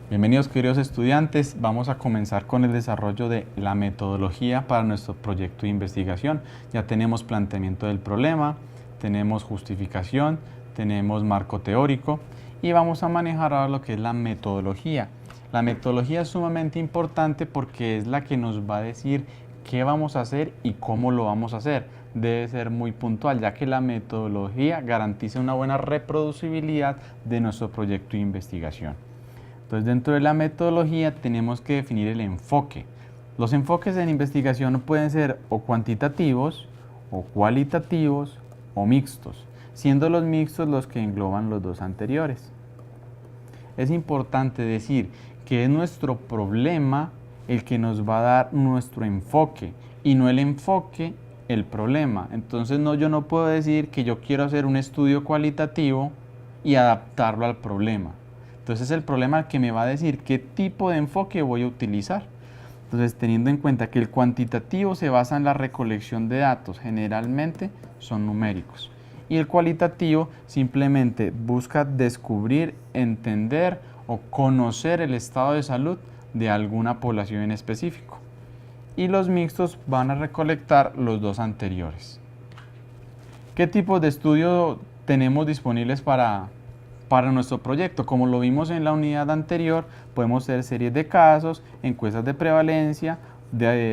Bienvenidos queridos estudiantes, vamos a comenzar con el desarrollo de la metodología para nuestro proyecto de investigación. Ya tenemos planteamiento del problema, tenemos justificación, tenemos marco teórico y vamos a manejar ahora lo que es la metodología. La metodología es sumamente importante porque es la que nos va a decir qué vamos a hacer y cómo lo vamos a hacer. Debe ser muy puntual, ya que la metodología garantiza una buena reproducibilidad de nuestro proyecto de investigación. Entonces, dentro de la metodología tenemos que definir el enfoque. Los enfoques en investigación pueden ser o cuantitativos, o cualitativos, o mixtos, siendo los mixtos los que engloban los dos anteriores. Es importante decir que es nuestro problema el que nos va a dar nuestro enfoque y no el enfoque el problema. Entonces yo no puedo decir que yo quiero hacer un estudio cualitativo y adaptarlo al problema. Entonces es el problema el que me va a decir qué tipo de enfoque voy a utilizar. Entonces, teniendo en cuenta que el cuantitativo se basa en la recolección de datos, generalmente son numéricos. Y el cualitativo simplemente busca descubrir, entender o conocer el estado de salud de alguna población en específico. Y los mixtos van a recolectar los dos anteriores. ¿Qué tipos de estudio tenemos disponibles para nuestro proyecto? Como lo vimos en la unidad anterior, podemos hacer series de casos, encuestas de prevalencia,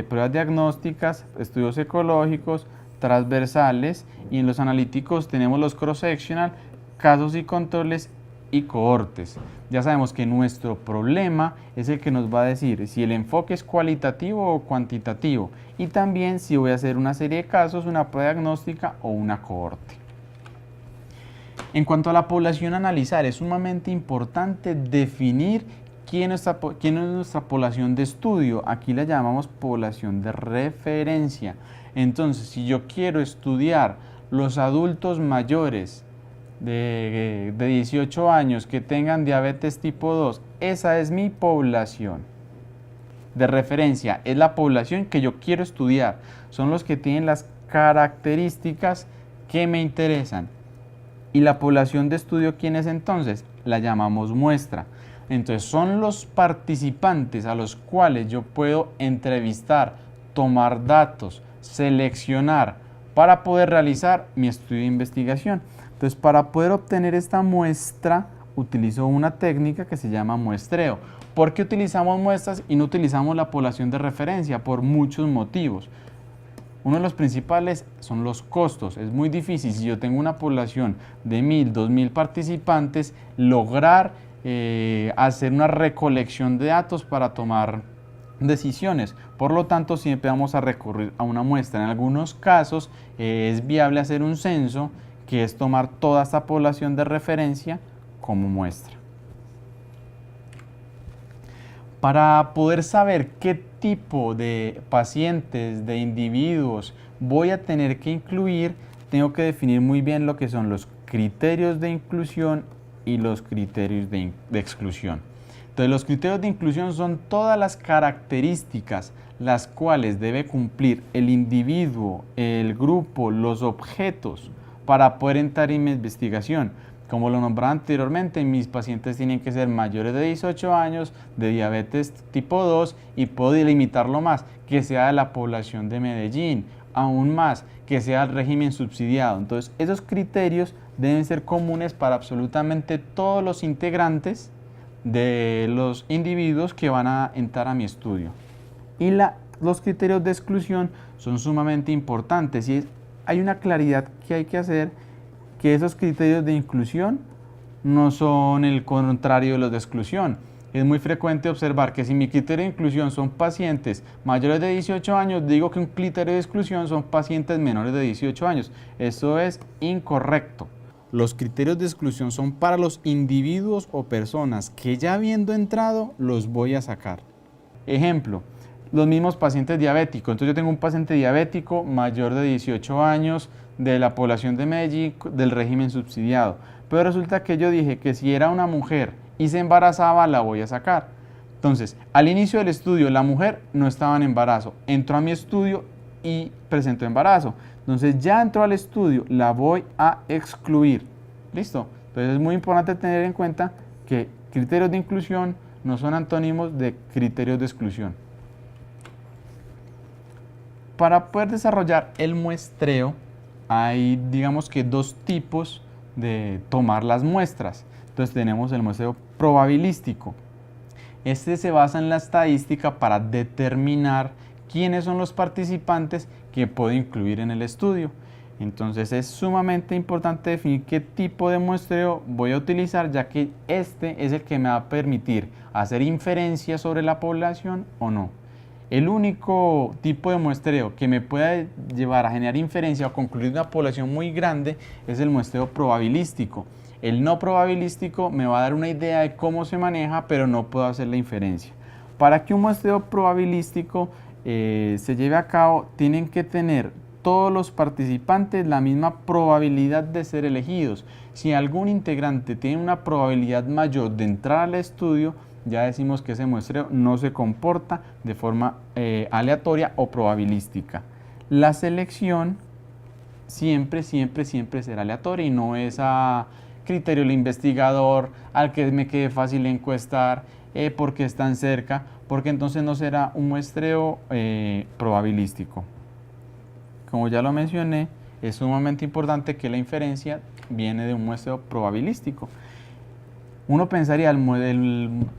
pruebas diagnósticas, estudios ecológicos, transversales, y en los analíticos tenemos los cross-sectional, casos y controles y cohortes. Ya sabemos que nuestro problema es el que nos va a decir si el enfoque es cualitativo o cuantitativo, y también si voy a hacer una serie de casos, una prueba diagnóstica o una cohorte. En cuanto a la población a analizar, es sumamente importante definir quién es nuestra población de estudio. Aquí la llamamos población de referencia. Entonces, si yo quiero estudiar los adultos mayores de 18 años que tengan diabetes tipo 2, esa es mi población de referencia, es la población que yo quiero estudiar. Son los que tienen las características que me interesan. ¿Y la población de estudio quién es entonces? La llamamos muestra. Entonces son los participantes a los cuales yo puedo entrevistar, tomar datos, seleccionar para poder realizar mi estudio de investigación. Entonces, para poder obtener esta muestra utilizo una técnica que se llama muestreo. ¿Por qué utilizamos muestras y no utilizamos la población de referencia? Por muchos motivos. Uno de los principales son los costos. Es muy difícil, si yo tengo una población de 1000, 2000 participantes, lograr hacer una recolección de datos para tomar decisiones. Por lo tanto, siempre vamos a recurrir a una muestra. En algunos casos es viable hacer un censo, que es tomar toda esta población de referencia como muestra. Para poder saber qué tipo de pacientes, de individuos voy a tener que incluir, tengo que definir muy bien lo que son los criterios de inclusión y los criterios de exclusión. Entonces, los criterios de inclusión son todas las características las cuales debe cumplir el individuo, el grupo, los objetos para poder entrar en mi investigación. Como lo nombraba anteriormente, mis pacientes tienen que ser mayores de 18 años, de diabetes tipo 2, y puedo delimitarlo más, que sea de la población de Medellín, aún más, que sea el régimen subsidiado. Entonces, esos criterios deben ser comunes para absolutamente todos los integrantes de los individuos que van a entrar a mi estudio. Y los criterios de exclusión son sumamente importantes, y hay una claridad que hay que hacer, que esos criterios de inclusión no son el contrario de los de exclusión. Es muy frecuente observar que si mi criterio de inclusión son pacientes mayores de 18 años, digo que un criterio de exclusión son pacientes menores de 18 años. Eso es incorrecto. Los criterios de exclusión son para los individuos o personas que ya habiendo entrado los voy a sacar. Ejemplo, los mismos pacientes diabéticos. Entonces yo tengo un paciente diabético mayor de 18 años de la población de Medellín del régimen subsidiado. Pero resulta que yo dije que si era una mujer y se embarazaba, la voy a sacar. Entonces, al inicio del estudio, la mujer no estaba en embarazo. Entró a mi estudio y presentó embarazo. Entonces ya entró al estudio, la voy a excluir. ¿Listo? Entonces es muy importante tener en cuenta que criterios de inclusión no son antónimos de criterios de exclusión. Para poder desarrollar el muestreo, hay digamos que dos tipos de tomar las muestras. Entonces tenemos el muestreo probabilístico. Este se basa en la estadística para determinar quiénes son los participantes que puedo incluir en el estudio. Entonces es sumamente importante definir qué tipo de muestreo voy a utilizar, ya que este es el que me va a permitir hacer inferencias sobre la población o no. El único tipo de muestreo que me pueda llevar a generar inferencia o concluir una población muy grande es el muestreo probabilístico. El no probabilístico me va a dar una idea de cómo se maneja, pero no puedo hacer la inferencia. Para que un muestreo probabilístico se lleve a cabo, tienen que tener todos los participantes la misma probabilidad de ser elegidos. Si algún integrante tiene una probabilidad mayor de entrar al estudio, ya decimos que ese muestreo no se comporta de forma aleatoria o probabilística. La selección siempre será aleatoria y no es a criterio del investigador, al que me quede fácil encuestar, porque están cerca, porque entonces no será un muestreo probabilístico. Como ya lo mencioné, es sumamente importante que la inferencia viene de un muestreo probabilístico. Uno pensaría el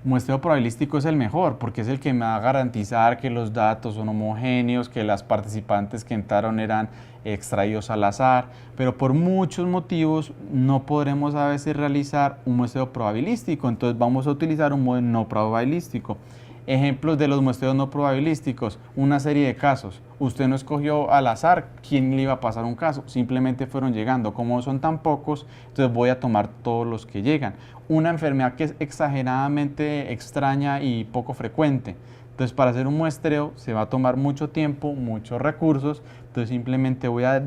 muestreo probabilístico es el mejor porque es el que me va a garantizar que los datos son homogéneos, que las participantes que entraron eran extraídos al azar, pero por muchos motivos no podremos a veces realizar un muestreo probabilístico, entonces vamos a utilizar un modelo no probabilístico. Ejemplos de los muestreos no probabilísticos, una serie de casos. Usted no escogió al azar quién le iba a pasar un caso, simplemente fueron llegando. Como son tan pocos, entonces voy a tomar todos los que llegan. Una enfermedad que es exageradamente extraña y poco frecuente. Entonces para hacer un muestreo se va a tomar mucho tiempo, muchos recursos, entonces simplemente voy a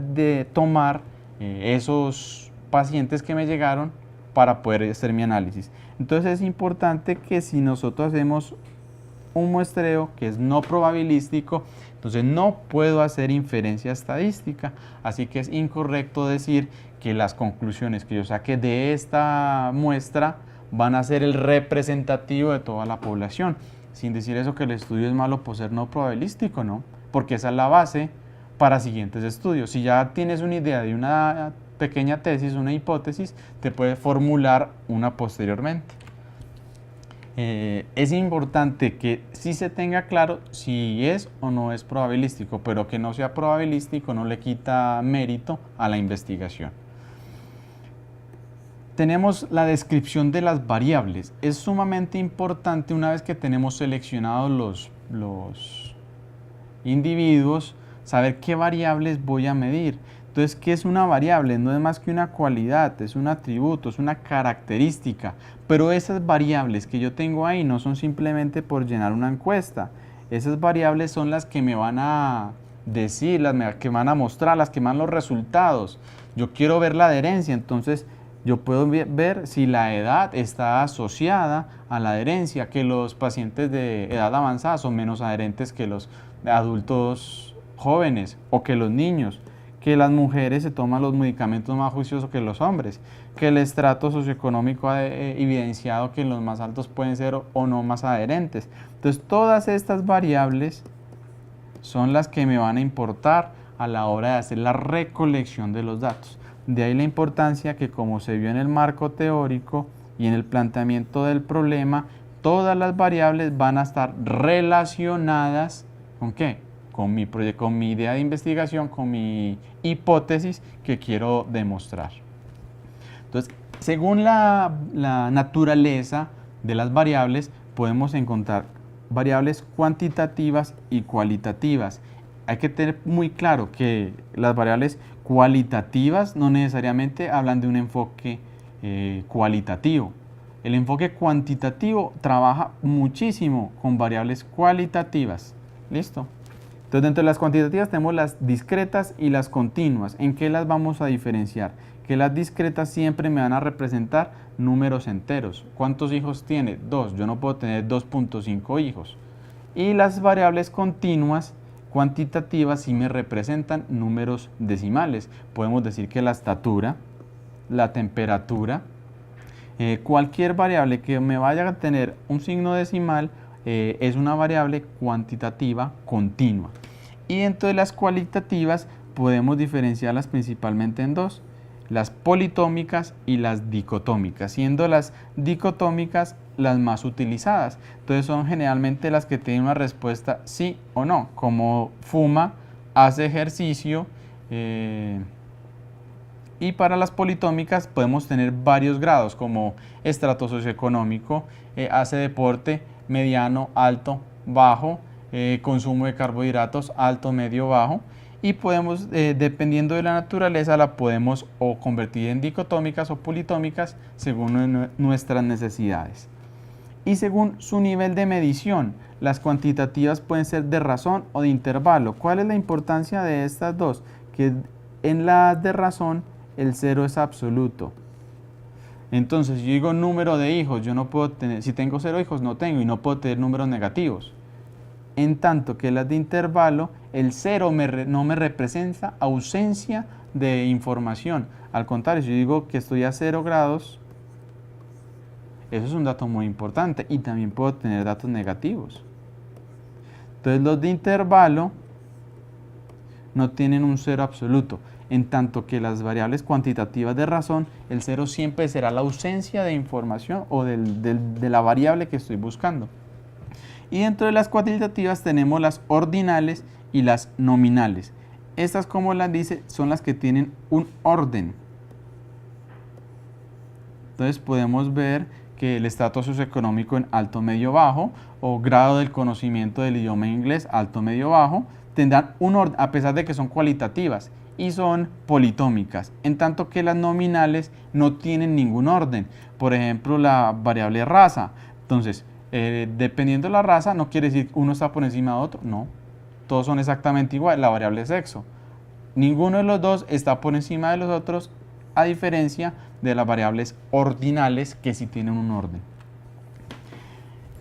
tomar esos pacientes que me llegaron para poder hacer mi análisis. Entonces es importante que si nosotros hacemos un muestreo que es no probabilístico, entonces no puedo hacer inferencia estadística, así que es incorrecto decir que las conclusiones que yo saque de esta muestra van a ser el representativo de toda la población, sin decir eso que el estudio es malo por ser no probabilístico, ¿no? Porque esa es la base para siguientes estudios. Si ya tienes una idea de una pequeña tesis, una hipótesis, te puedes formular una posteriormente. Es importante que sí se tenga claro si es o no es probabilístico, pero que no sea probabilístico no le quita mérito a la investigación. Tenemos la descripción de las variables. Es sumamente importante una vez que tenemos seleccionados los individuos, saber qué variables voy a medir. Entonces, ¿qué es una variable? No es más que una cualidad, es un atributo, es una característica. Pero esas variables que yo tengo ahí no son simplemente por llenar una encuesta. Esas variables son las que me van a decir, las que van a mostrar, las que me dan los resultados. Yo quiero ver la adherencia, entonces yo puedo ver si la edad está asociada a la adherencia, que los pacientes de edad avanzada son menos adherentes que los adultos jóvenes o que los niños, que las mujeres se toman los medicamentos más juiciosos que los hombres, que el estrato socioeconómico ha evidenciado que los más altos pueden ser o no más adherentes. Entonces todas estas variables son las que me van a importar a la hora de hacer la recolección de los datos. De ahí la importancia que, como se vio en el marco teórico y en el planteamiento del problema, todas las variables van a estar relacionadas ¿con qué? Con mi idea de investigación, con mi hipótesis que quiero demostrar. Entonces, según la naturaleza de las variables, podemos encontrar variables cuantitativas y cualitativas. Hay que tener muy claro que las variables cualitativas no necesariamente hablan de un enfoque cualitativo. El enfoque cuantitativo trabaja muchísimo con variables cualitativas. ¿Listo? Entonces, dentro de las cuantitativas tenemos las discretas y las continuas. ¿En qué las vamos a diferenciar? Que las discretas siempre me van a representar números enteros. ¿Cuántos hijos tiene? 2. Yo no puedo tener 2.5 hijos. Y las variables continuas cuantitativas sí me representan números decimales. Podemos decir que la estatura, la temperatura, Cualquier variable que me vaya a tener un signo decimal es una variable cuantitativa continua. Y dentro de las cualitativas podemos diferenciarlas principalmente en dos: las politómicas y las dicotómicas, siendo las dicotómicas las más utilizadas. Entonces son generalmente las que tienen una respuesta sí o no, como fuma, hace ejercicio. Y para las politómicas podemos tener varios grados, como estrato socioeconómico, hace deporte, mediano, alto, bajo, consumo de carbohidratos, alto, medio, bajo. Y podemos, dependiendo de la naturaleza, la podemos o convertir en dicotómicas o politómicas según nuestras necesidades. Y según su nivel de medición, las cuantitativas pueden ser de razón o de intervalo. ¿Cuál es la importancia de estas dos? Que en las de razón el cero es absoluto. Entonces, yo digo número de hijos, yo no puedo tener, si tengo 0 hijos no tengo, y no puedo tener números negativos. En tanto que las de intervalo, el 0 no me representa ausencia de información. Al contrario, si yo digo que estoy a 0 grados, eso es un dato muy importante, y también puedo tener datos negativos. Entonces los de intervalo no tienen un 0 absoluto, en tanto que las variables cuantitativas de razón, el 0 siempre será la ausencia de información o de la variable que estoy buscando. Y dentro de las cuantitativas tenemos las ordinales y las nominales. Estas, como las dice, son las que tienen un orden. Entonces podemos ver que el estatus socioeconómico en alto, medio, bajo, o grado del conocimiento del idioma inglés, alto, medio, bajo, tendrán un orden, a pesar de que son cualitativas y son politómicas, en tanto que las nominales no tienen ningún orden. Por ejemplo, la variable raza. Entonces, dependiendo de la raza, no quiere decir uno está por encima de otro, no. Todos son exactamente igual. La variable sexo. Ninguno de los dos está por encima de los otros, a diferencia de las variables ordinales que sí tienen un orden.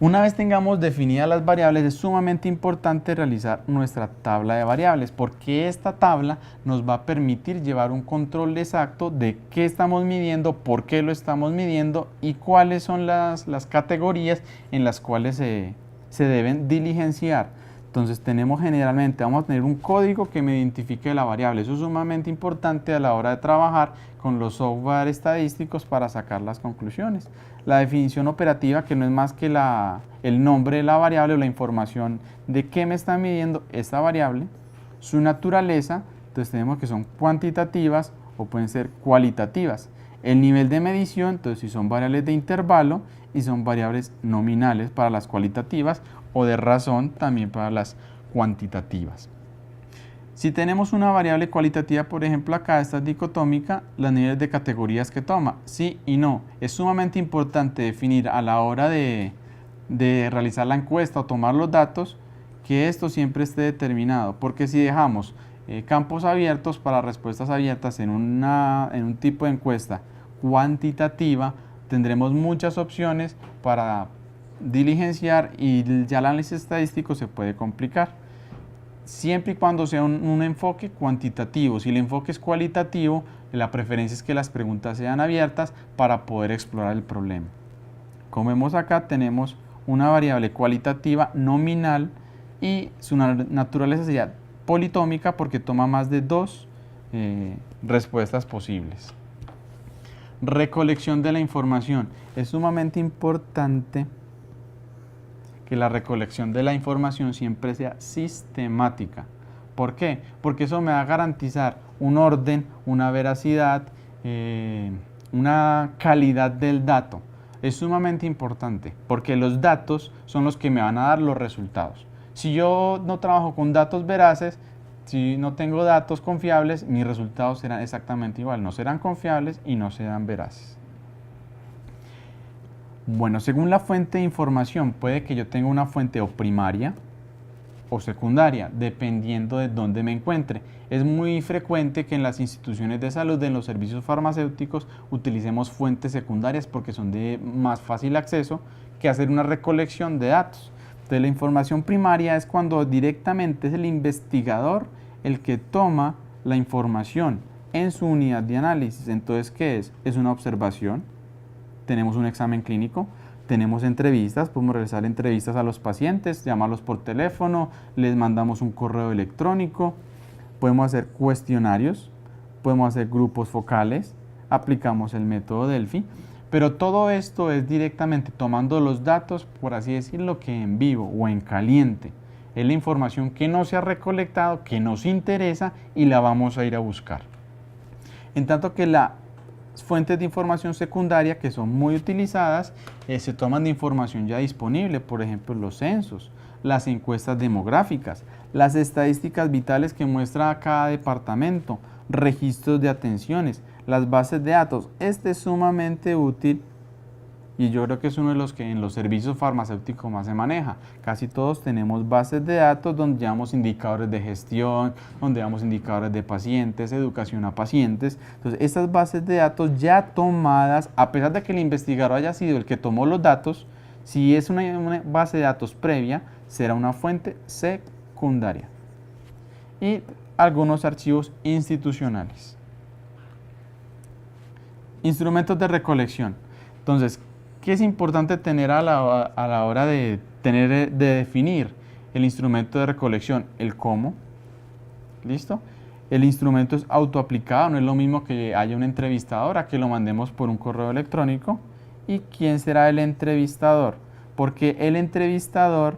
Una vez tengamos definidas las variables, es sumamente importante realizar nuestra tabla de variables, porque esta tabla nos va a permitir llevar un control exacto de qué estamos midiendo, por qué lo estamos midiendo y cuáles son las categorías en las cuales se deben diligenciar. Entonces vamos a tener un código que me identifique la variable. Eso es sumamente importante a la hora de trabajar con los software estadísticos para sacar las conclusiones. La definición operativa, que no es más que el nombre de la variable o la información de qué me está midiendo esta variable. Su naturaleza, entonces tenemos que son cuantitativas o pueden ser cualitativas. El nivel de medición, entonces si son variables de intervalo y son variables nominales para las cualitativas o de razón también para las cuantitativas. Si tenemos una variable cualitativa, por ejemplo acá, esta es dicotómica, los niveles de categorías que toma, sí y no. Es sumamente importante definir a la hora de realizar la encuesta o tomar los datos que esto siempre esté determinado, porque si dejamos campos abiertos para respuestas abiertas en un tipo de encuesta cuantitativa, tendremos muchas opciones para diligenciar y ya el análisis estadístico se puede complicar. Siempre y cuando sea un enfoque cuantitativo. Si el enfoque es cualitativo, la preferencia es que las preguntas sean abiertas para poder explorar el problema. Como vemos acá, tenemos una variable cualitativa nominal y su naturaleza sería politómica porque toma más de 2 respuestas posibles. Recolección de la información. Es sumamente importante que la recolección de la información siempre sea sistemática. ¿Por qué? Porque eso me va a garantizar un orden, una veracidad, una calidad del dato. Es sumamente importante porque los datos son los que me van a dar los resultados. Si yo no trabajo con datos veraces, si no tengo datos confiables, mis resultados serán exactamente igual. No serán confiables y no serán veraces. Bueno, según la fuente de información, puede que yo tenga una fuente o primaria o secundaria, dependiendo de dónde me encuentre. Es muy frecuente que en las instituciones de salud, en los servicios farmacéuticos, utilicemos fuentes secundarias porque son de más fácil acceso que hacer una recolección de datos. Entonces, la información primaria es cuando directamente es el investigador el que toma la información en su unidad de análisis. Entonces, ¿qué es? Es una observación, tenemos un examen clínico, tenemos entrevistas, podemos realizar entrevistas a los pacientes, llamarlos por teléfono, les mandamos un correo electrónico, podemos hacer cuestionarios, podemos hacer grupos focales, aplicamos el método Delphi, pero todo esto es directamente tomando los datos, por así decirlo, que en vivo o en caliente. Es la información que no se ha recolectado, que nos interesa y la vamos a ir a buscar. En tanto que las fuentes de información secundaria, que son muy utilizadas, se toman de información ya disponible, por ejemplo los censos, las encuestas demográficas, las estadísticas vitales que muestra cada departamento, registros de atenciones, las bases de datos. Este es sumamente útil y yo creo que es uno de los que en los servicios farmacéuticos más se maneja. Casi todos tenemos bases de datos donde llevamos indicadores de gestión, donde llevamos indicadores de pacientes, educación a pacientes. Entonces, estas bases de datos ya tomadas, a pesar de que el investigador haya sido el que tomó los datos, si es una base de datos previa, será una fuente secundaria. Y algunos archivos institucionales. Instrumentos de recolección. Entonces, ¿qué es importante tener a la hora de definir el instrumento de recolección? El cómo. ¿Listo? El instrumento es autoaplicado, no es lo mismo que haya un entrevistador a que lo mandemos por un correo electrónico. ¿Y quién será el entrevistador? Porque el entrevistador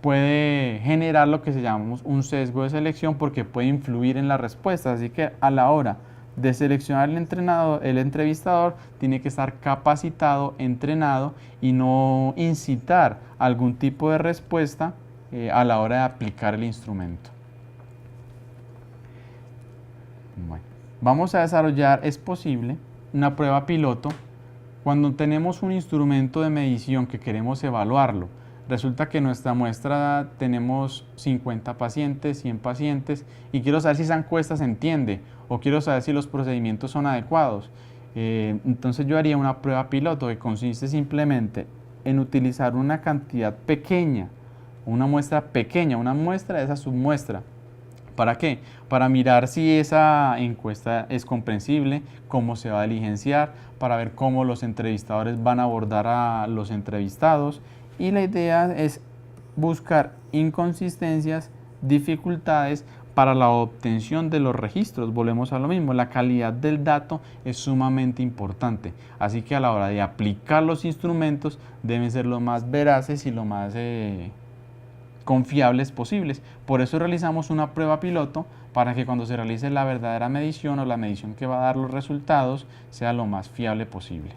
puede generar lo que se llama un sesgo de selección porque puede influir en la respuesta. Así que a la hora de seleccionar el entrevistador tiene que estar capacitado, entrenado y no incitar algún tipo de respuesta a la hora de aplicar el instrumento. Bueno, vamos a desarrollar, es posible, una prueba piloto cuando tenemos un instrumento de medición que queremos evaluarlo. Resulta que en nuestra muestra tenemos 50 pacientes, 100 pacientes y quiero saber si esa encuesta se entiende o quiero saber si los procedimientos son adecuados. Entonces yo haría una prueba piloto que consiste simplemente en utilizar una cantidad pequeña, una muestra pequeña, una muestra de esa submuestra. ¿Para qué? Para mirar si esa encuesta es comprensible, cómo se va a diligenciar, para ver cómo los entrevistadores van a abordar a los entrevistados. Y la idea es buscar inconsistencias, dificultades para la obtención de los registros. Volvemos a lo mismo, la calidad del dato es sumamente importante. Así que a la hora de aplicar los instrumentos deben ser lo más veraces y lo más confiables posibles. Por eso realizamos una prueba piloto para que cuando se realice la verdadera medición o la medición que va a dar los resultados sea lo más fiable posible.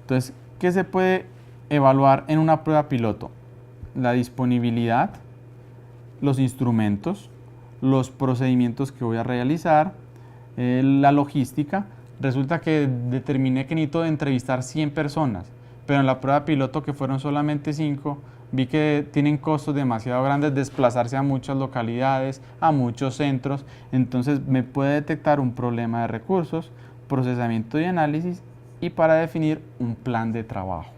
Entonces, ¿qué se puede evaluar en una prueba piloto? La disponibilidad, los instrumentos, los procedimientos que voy a realizar, la logística. Resulta que determiné que necesito entrevistar 100 personas, pero en la prueba piloto, que fueron solamente 5, vi que tienen costos demasiado grandes desplazarse a muchas localidades, a muchos centros. Entonces me puede detectar un problema de recursos, procesamiento y análisis, y para definir un plan de trabajo.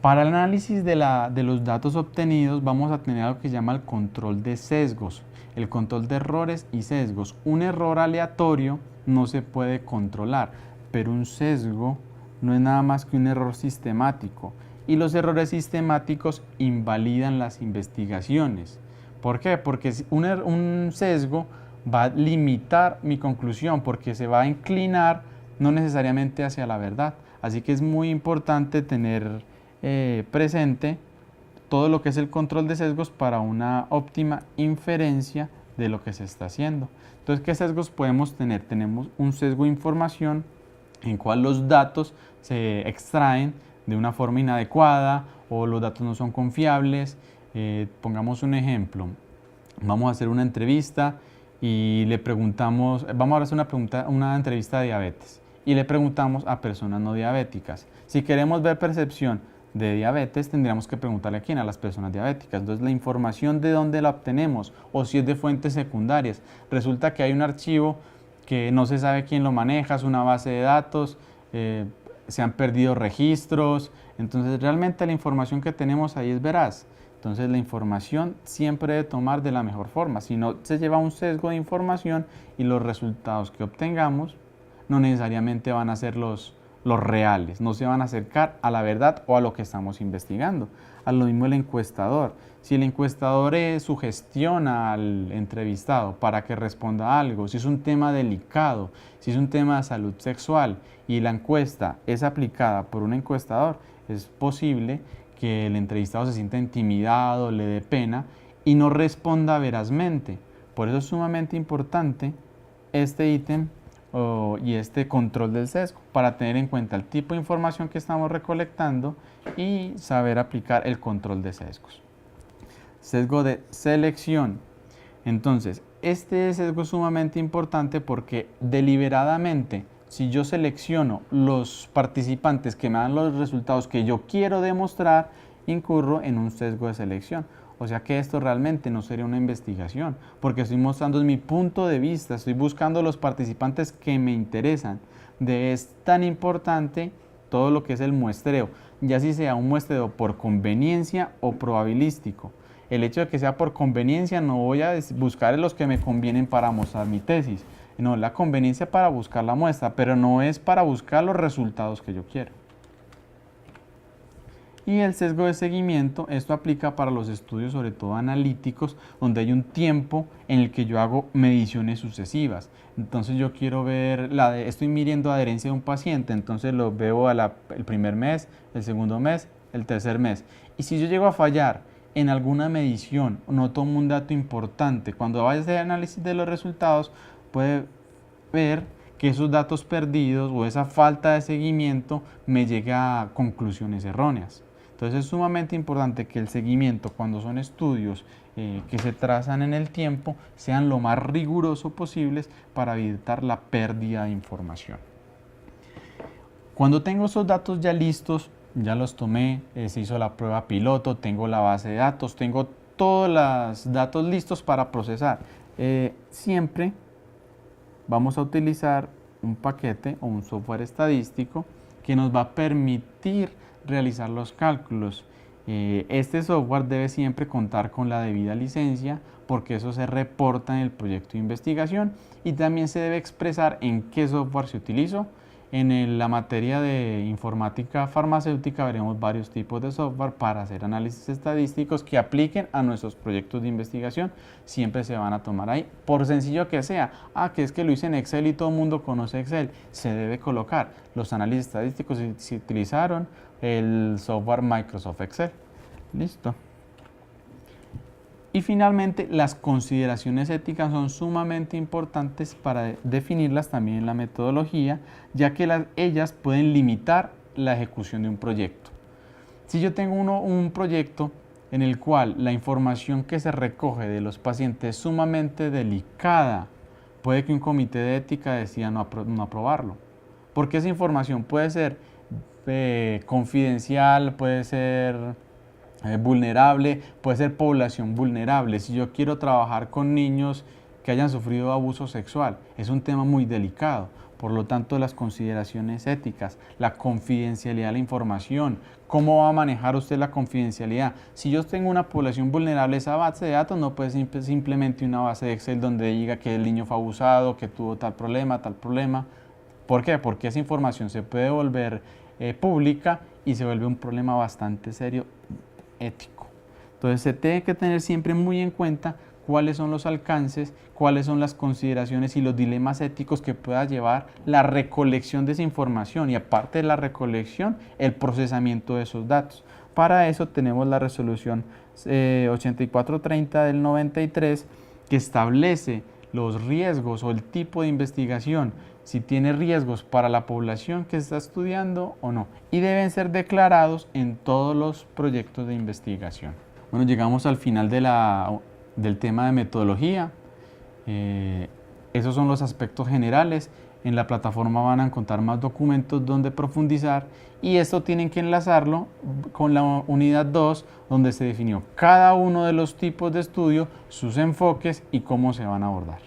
Para el análisis de los datos obtenidos vamos a tener algo que se llama el control de sesgos, el control de errores y sesgos. Un error aleatorio no se puede controlar, pero un sesgo no es nada más que un error sistemático, y los errores sistemáticos invalidan las investigaciones. ¿Por qué? Porque un sesgo va a limitar mi conclusión, porque se va a inclinar no necesariamente hacia la verdad. Así que es muy importante tener presente todo lo que es el control de sesgos para una óptima inferencia de lo que se está haciendo. Entonces, ¿qué sesgos podemos tener? Tenemos un sesgo de información en cual los datos se extraen de una forma inadecuada o los datos no son confiables. Pongamos un ejemplo. Vamos a hacer una entrevista y le preguntamos, vamos a hacer una entrevista de diabetes y le preguntamos a personas no diabéticas. Si queremos ver percepción de diabetes, tendríamos que preguntarle a quién, a las personas diabéticas. Entonces, la información de dónde la obtenemos o si es de fuentes secundarias. Resulta que hay un archivo que no se sabe quién lo maneja, es una base de datos, se han perdido registros. Entonces, realmente la información que tenemos ahí es veraz. Entonces la información siempre debe tomar de la mejor forma, si no se lleva un sesgo de información y los resultados que obtengamos no necesariamente van a ser los reales, no se van a acercar a la verdad o a lo que estamos investigando. A lo mismo el encuestador. Si el encuestador sugestiona al entrevistado para que responda algo, si es un tema delicado, si es un tema de salud sexual y la encuesta es aplicada por un encuestador, es posible que el entrevistado se sienta intimidado, le dé pena y no responda verazmente. Por eso es sumamente importante este ítem y este control del sesgo, para tener en cuenta el tipo de información que estamos recolectando y saber aplicar el control de sesgos. Sesgo de selección. Entonces, este sesgo es sumamente importante porque deliberadamente, si yo selecciono los participantes que me dan los resultados que yo quiero demostrar, incurro en un sesgo de selección. O sea que esto realmente no sería una investigación, porque estoy mostrando mi punto de vista, estoy buscando los participantes que me interesan. Es tan importante todo lo que es el muestreo, ya si sea un muestreo por conveniencia o probabilístico. El hecho de que sea por conveniencia, no voy a buscar los que me convienen para mostrar mi tesis. No, la conveniencia para buscar la muestra, pero no es para buscar los resultados que yo quiero. Y el sesgo de seguimiento, esto aplica para los estudios sobre todo analíticos, donde hay un tiempo en el que yo hago mediciones sucesivas. Entonces yo quiero ver, estoy midiendo adherencia de un paciente, entonces lo veo el primer mes, el segundo mes, el tercer mes. Y si yo llego a fallar en alguna medición, no tomo un dato importante, cuando vaya a hacer análisis de los resultados, puede ver que esos datos perdidos o esa falta de seguimiento me llega a conclusiones erróneas. Entonces es sumamente importante que el seguimiento, cuando son estudios que se trazan en el tiempo, sean lo más riguroso posibles para evitar la pérdida de información. Cuando tengo esos datos ya listos, ya los tomé, se hizo la prueba piloto, tengo la base de datos, tengo todos los datos listos para procesar. Siempre vamos a utilizar un paquete o un software estadístico que nos va a permitir realizar los cálculos. Este software debe siempre contar con la debida licencia porque eso se reporta en el proyecto de investigación y también se debe expresar en qué software se utilizó. En la materia de informática farmacéutica veremos varios tipos de software para hacer análisis estadísticos que apliquen a nuestros proyectos de investigación. Siempre se van a tomar ahí, por sencillo que sea. Que es que lo hice en Excel y todo el mundo conoce Excel. Se debe colocar los análisis estadísticos si se utilizaron el software Microsoft Excel. Listo. Y finalmente, las consideraciones éticas son sumamente importantes para definirlas también en la metodología, ya que ellas pueden limitar la ejecución de un proyecto. Si yo tengo un proyecto en el cual la información que se recoge de los pacientes es sumamente delicada, puede que un comité de ética decida no aprobarlo, porque esa información puede ser confidencial, puede ser vulnerable, puede ser población vulnerable. Si yo quiero trabajar con niños que hayan sufrido abuso sexual, es un tema muy delicado. Por lo tanto, las consideraciones éticas, la confidencialidad de la información, cómo va a manejar usted la confidencialidad. Si yo tengo una población vulnerable, esa base de datos no puede ser simplemente una base de Excel donde diga que el niño fue abusado, que tuvo tal problema, tal problema. ¿Por qué? Porque esa información se puede volver pública y se vuelve un problema bastante serio ético. Entonces se tiene que tener siempre muy en cuenta cuáles son los alcances, cuáles son las consideraciones y los dilemas éticos que pueda llevar la recolección de esa información y aparte de la recolección, el procesamiento de esos datos. Para eso tenemos la resolución 8430 del 93 que establece los riesgos o el tipo de investigación, si tiene riesgos para la población que está estudiando o no, y deben ser declarados en todos los proyectos de investigación. Bueno, llegamos al final del tema de metodología. Esos son los aspectos generales. En la plataforma van a encontrar más documentos donde profundizar y esto tienen que enlazarlo con la unidad 2 donde se definió cada uno de los tipos de estudio, sus enfoques y cómo se van a abordar.